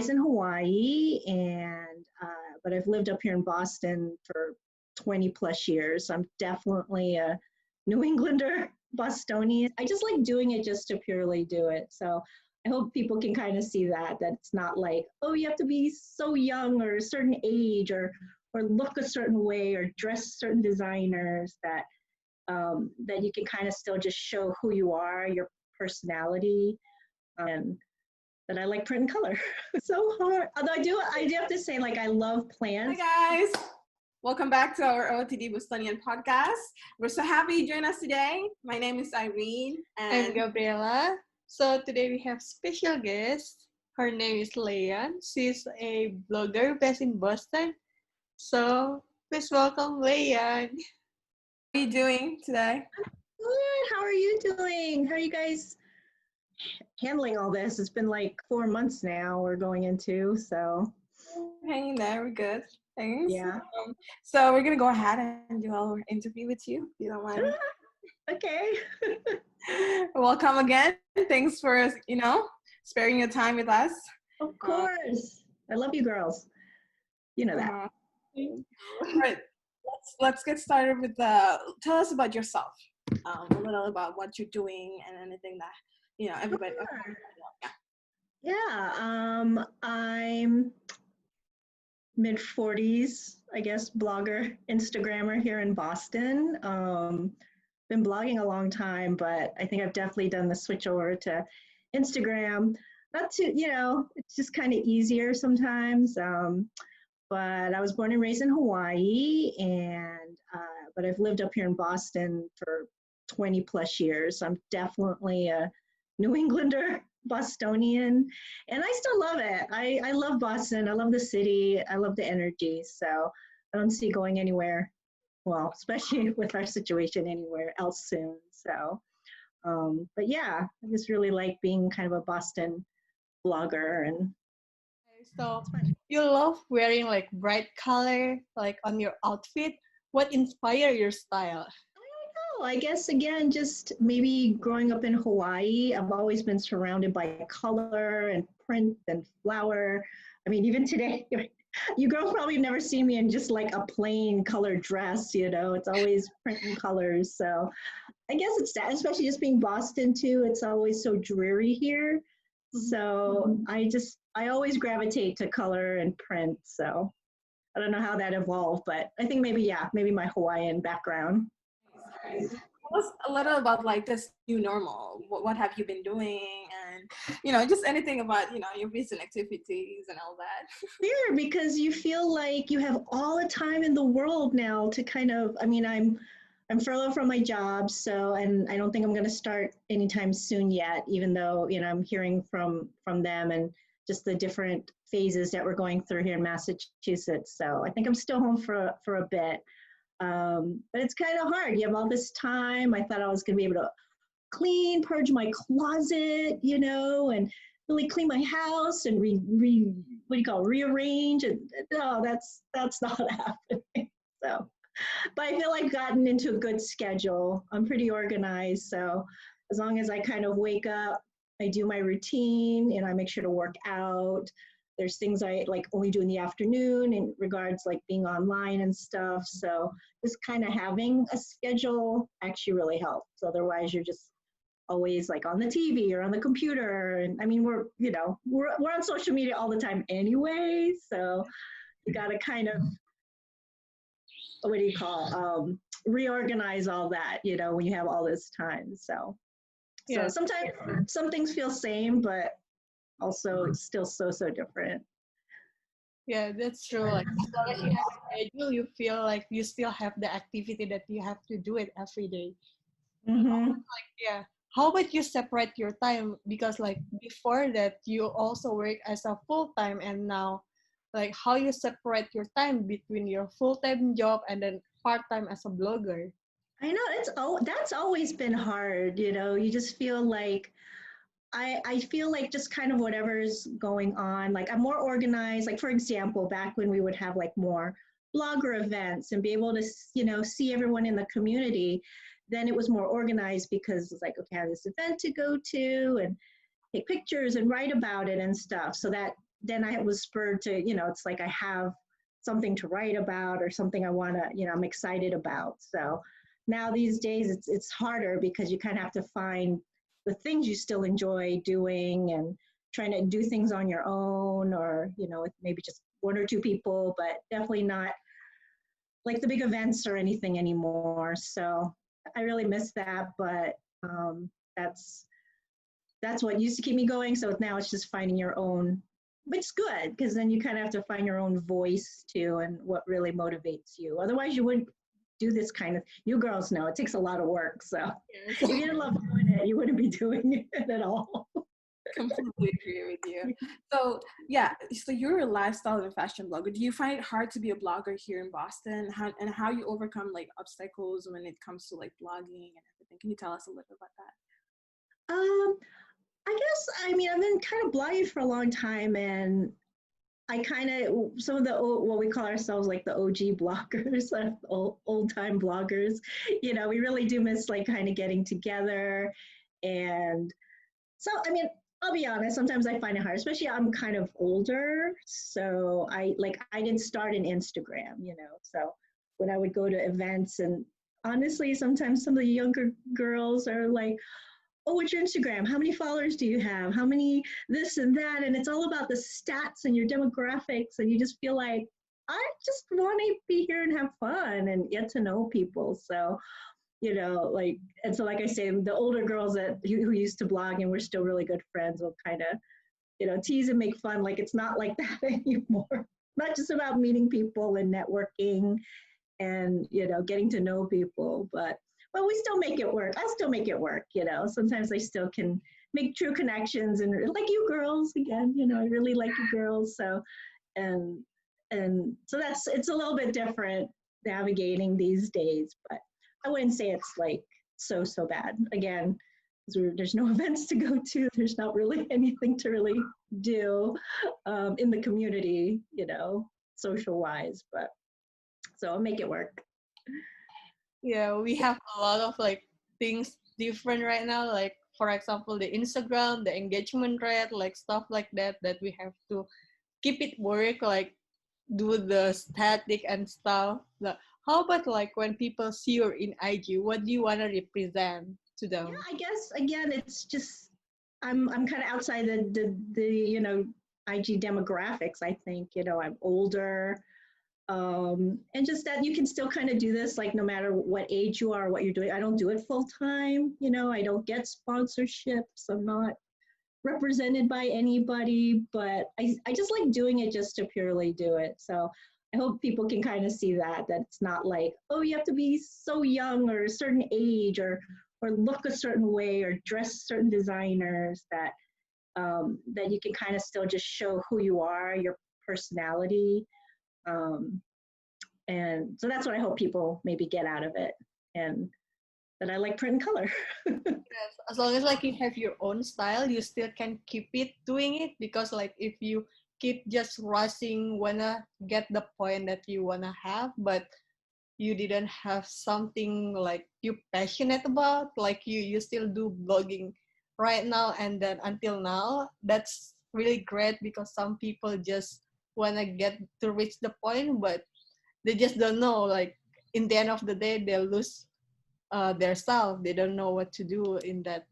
raised in Hawaii, but I've lived up here in Boston for 20 plus years. I'm definitely a New Englander, Bostonian. I just like doing it just to purely do it. So I hope people can kind of see that it's not like, oh, you have to be so young or a certain age or look a certain way or dress certain designers that you can kind of still just show who you are, your personality, and that I like print and color. So hard. Although I do have to say, like, I love plants. Hi guys, welcome back to our OOTDBOSTONIAN podcast. We're so happy you joined us today. My name is Irene and I'm Gabriela. So today we have special guest. Her name is Lei Ann. She's a blogger based in Boston. So please welcome Lei Ann. How are you doing today? Good. How are you doing? How are you guys handling all this? It's been like 4 months now we're going into, so. Hanging there, we're good. Thanks. Yeah. So we're gonna go ahead and do our interview with you, if you don't mind. Okay. Welcome again. Thanks for, sparing your time with us. Of course. I love you girls. You know that. All right. Let's get started with tell us about yourself. A little about what you're doing and anything that, everybody. Sure. Yeah. I'm mid-40s, I guess, blogger, Instagrammer here in Boston. Been blogging a long time, but I think I've definitely done the switch over to Instagram. Not to, it's just kind of easier sometimes. But I was born and raised in Hawaii, but I've lived up here in Boston for 20 plus years. So I'm definitely a New Englander, Bostonian, and I still love it. I love Boston. I love the city. I love the energy. So I don't see going anywhere, well, especially with our situation, anywhere else soon. So, but yeah, I just really like being kind of a Boston blogger. And so you love wearing like bright color, like on your outfit. What inspired your style? I guess, again, just maybe growing up in Hawaii, I've always been surrounded by color and print and flower. I mean, even today, you girls probably never see me in just like a plain colored dress, it's always print and colors. So I guess it's that, especially just being Boston too, it's always so dreary here. So I always gravitate to color and print. So I don't know how that evolved, but I think maybe my Hawaiian background. Tell us a little about like this new normal. What have you been doing, and just anything about your recent activities and all that. Weird, because you feel like you have all the time in the world now to kind of. I mean, I'm furloughed from my job, and I don't think I'm going to start anytime soon yet. Even though I'm hearing from them and just the different phases that we're going through here in Massachusetts. So I think I'm still home for a bit. But it's kind of hard. You have all this time. I thought I was going to be able to purge my closet, and really clean my house and rearrange. And no, that's not happening. So, but I feel like I've gotten into a good schedule. I'm pretty organized. So as long as I kind of wake up, I do my routine and I make sure to work out. There's things I like only do in the afternoon in regards like being online and stuff. So just kind of having a schedule actually really helps. Otherwise you're just always like on the TV or on the computer. And I mean, we're on social media all the time anyway. So you got to kind of, reorganize all that, when you have all this time. So sometimes some things feel same, but also it's still so different. Yeah, that's true. Like as long as you have a schedule, you feel like you still have the activity that you have to do it every day. How about you separate your time? Because like before that you also work as a full-time, and now like how you separate your time between your full-time job and then part-time as a blogger? I know that's always been hard. You just feel like I feel like just kind of whatever's going on, like I'm more organized. Like, for example, back when we would have like more blogger events and be able to, see everyone in the community, then it was more organized because it's like, okay, I have this event to go to and take pictures and write about it and stuff. So that then I was spurred to, it's like I have something to write about or something I want to, I'm excited about. So now these days it's harder because you kind of have to find the things you still enjoy doing and trying to do things on your own, or, with maybe just one or two people, but definitely not like the big events or anything anymore. So I really miss that, but that's what used to keep me going. So now it's just finding your own, which is good because then you kind of have to find your own voice too and what really motivates you. Otherwise, you wouldn't do this kind of. You girls know it takes a lot of work. So if you didn't love doing it, you wouldn't be doing it at all. Completely agree with you. So yeah, so you're a lifestyle and fashion blogger. Do you find it hard to be a blogger here in Boston? How you overcome like obstacles when it comes to like blogging and everything? Can you tell us a little bit about that? I guess, I've been kind of blogging for a long time, and I kind of, some of the what we call ourselves like the OG bloggers, old time bloggers, we really do miss like kind of getting together. And so, I'll be honest, sometimes I find it hard, especially I'm kind of older. So I didn't start an Instagram, so when I would go to events, and honestly, sometimes some of the younger girls are like, oh, what's your Instagram? How many followers do you have? How many this and that? And it's all about the stats and your demographics. And you just feel like, I just want to be here and have fun and get to know people. So, and so like I say, the older girls who used to blog and we're still really good friends will kind of, tease and make fun. Like it's not like that anymore. Not just about meeting people and networking and, getting to know people, but we still make it work. I still make it work, Sometimes I still can make true connections, and like you girls, again, I really like you girls. So, and so it's a little bit different navigating these days, but I wouldn't say it's like so bad. Again, there's no events to go to. There's not really anything to really do in the community, social wise, but so I'll make it work. Yeah, we have a lot of like things different right now, like for example the Instagram, the engagement rate, like stuff like that we have to keep it work, like do the static and stuff. How about like when people see you in IG, what do you want to represent to them? Yeah, I guess again it's just I'm kind of outside the IG demographics. I think I'm older, and just that you can still kind of do this like no matter what age you are, what you're doing. I don't do it full time, I don't get sponsorships, I'm not represented by anybody, but I just like doing it just to purely do it. So I hope people can kind of see that it's not like, oh, you have to be so young or a certain age or look a certain way or dress certain designers, that that you can kind of still just show who you are, your personality. And so that's what I hope people maybe get out of it, and that I like print and color. Yes, as long as like you have your own style, you still can keep it doing it, because like if you keep just rushing, wanna get the point that you wanna have, but you didn't have something like you passionate about, like you still do blogging right now and then until now, that's really great, because some people just wanna get to reach the point, but they just don't know, like in the end of the day they'll lose their self. They don't know what to do in that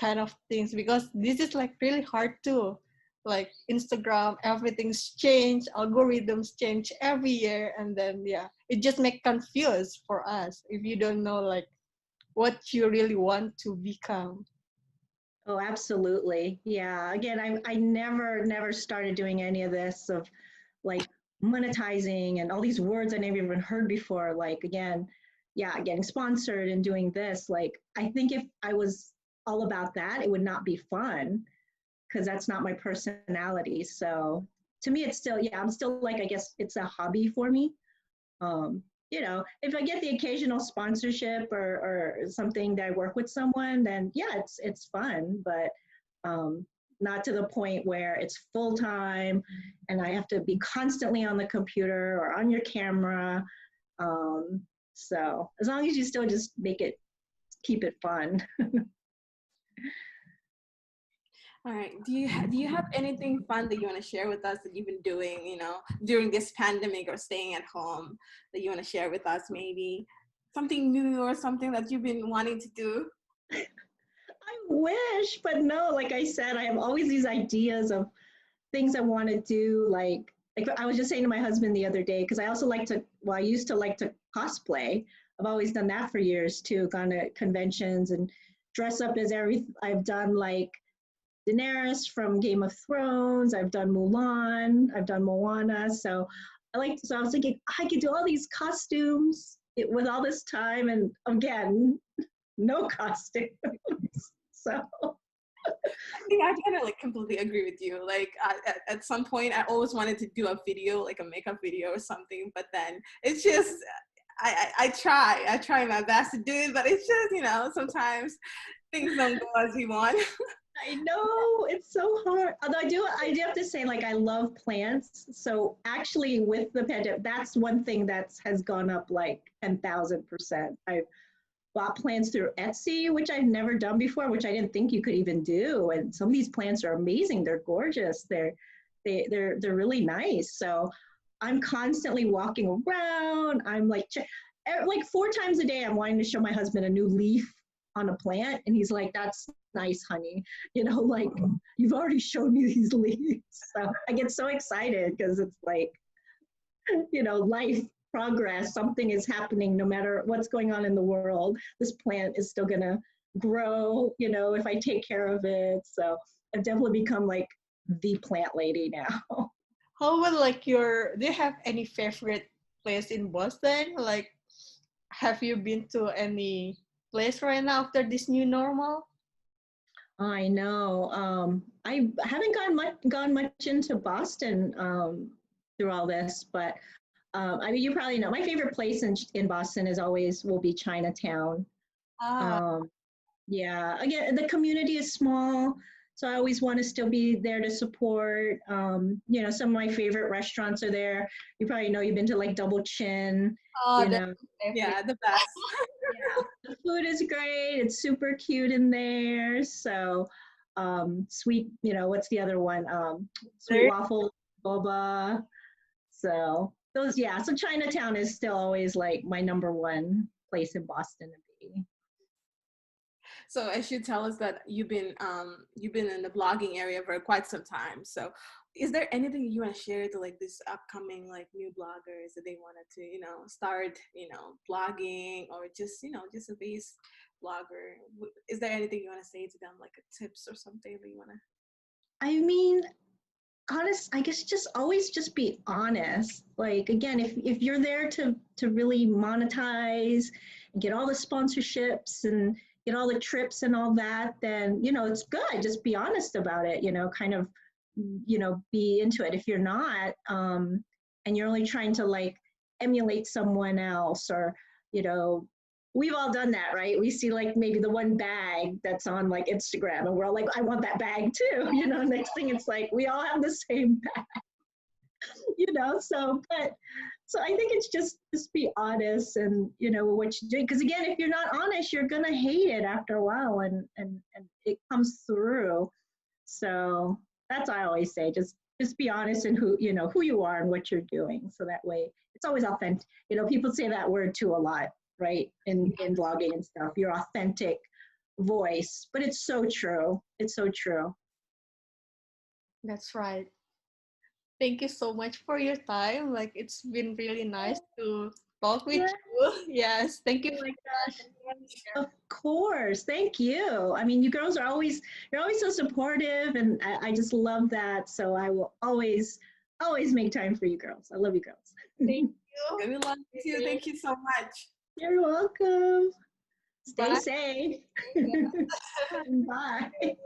kind of things, because this is like really hard too. Like Instagram, everything's changed, algorithms change every year, and then yeah, it just make confused for us if you don't know like what you really want to become. Oh, absolutely. Yeah. Again, I never started doing any of this of like monetizing and all these words I never even heard before. Like, again, yeah, getting sponsored and doing this. Like, I think if I was all about that, it would not be fun because that's not my personality. So to me, it's still, yeah, I'm still like, I guess it's a hobby for me. Um, if I get the occasional sponsorship or something that I work with someone, then yeah, it's fun, but not to the point where it's full time and I have to be constantly on the computer or on your camera. So as long as you still just keep it fun. All right. Do you have anything fun that you want to share with us that you've been doing, during this pandemic or staying at home that you want to share with us? Maybe something new or something that you've been wanting to do. I wish, but no, like I said, I have always these ideas of things I want to do. Like I was just saying to my husband the other day, because I also like to, well, I used to like to cosplay. I've always done that for years too, gone to conventions and dress up as I've done like Daenerys from Game of Thrones. I've done Mulan. I've done Moana. So I was thinking I could do all these costumes with all this time, and again, no costumes. So I think I kind of like completely agree with you. Like at some point, I always wanted to do a video, like a makeup video or something, but then it's just I try my best to do it, but it's just sometimes things don't go as we want. I know it's so hard. Although I do have to say, like, I love plants. So actually, with the pandemic, that's one thing that has gone up like 10,000%. I've bought plants through Etsy, which I've never done before, which I didn't think you could even do. And some of these plants are amazing. They're gorgeous. They're really nice. So I'm constantly walking around. I'm like 4 times a day, I'm wanting to show my husband a new leaf on a plant, and he's like, "That's nice, honey. Like you've already shown me these leaves." So I get so excited because it's like, life, progress, something is happening no matter what's going on in the world. This plant is still gonna grow, if I take care of it. So I've definitely become like the plant lady now. How about like do you have any favorite place in Boston? Like, have you been to any place right now after this new normal? I know. I haven't gone much into Boston through all this, but I mean, you probably know my favorite place in Boston will be Chinatown. Ah, Um, yeah, again, the community is small, so I always want to still be there to support. Some of my favorite restaurants are there. You probably know you've been to like Double Chin. oh, You that's know, Yeah, the best. yeah, the food is great. It's super cute in there. So, sweet. What's the other one? Sweet there. waffle boba. So those, yeah. So Chinatown is still always like my number one place in Boston to be. So I should tell us that you've been in the blogging area for quite some time. So is there anything you want to share to like this upcoming like new bloggers that they wanted to start blogging, or just a base blogger? Is there anything you want to say to them, like a tips or something that you want to? I mean, I guess just always just be honest. Like again, if you're there to really monetize and get all the sponsorships and get all the trips and all that, then it's good. Just be honest about it. Kind of be into it. If you're not, and you're only trying to like emulate someone else, or you know we've all done that, right? We see like maybe the one bag that's on like Instagram, and we're all like, I want that bag too. Next thing it's like we all have the same bag. So I think it's just be honest, and what you're doing, because again, if you're not honest, you're gonna hate it after a while, and it comes through. So that's what I always say, just be honest in who you are and what you're doing, so that way it's always authentic. People say that word too a lot, right, in blogging and stuff, your authentic voice, but it's so true. It's so true. That's right. Thank you so much for your time. Like, it's been really nice to talk with Yeah. you. Yes, thank you Oh for my gosh. sharing. Of course. Thank you. I mean, you girls you're always so supportive, and I just love that. So I will always make time for you girls. I love you girls. Thank Okay, we love you too. Thank you so much. You're welcome. you. Stay safe. Bye. Bye.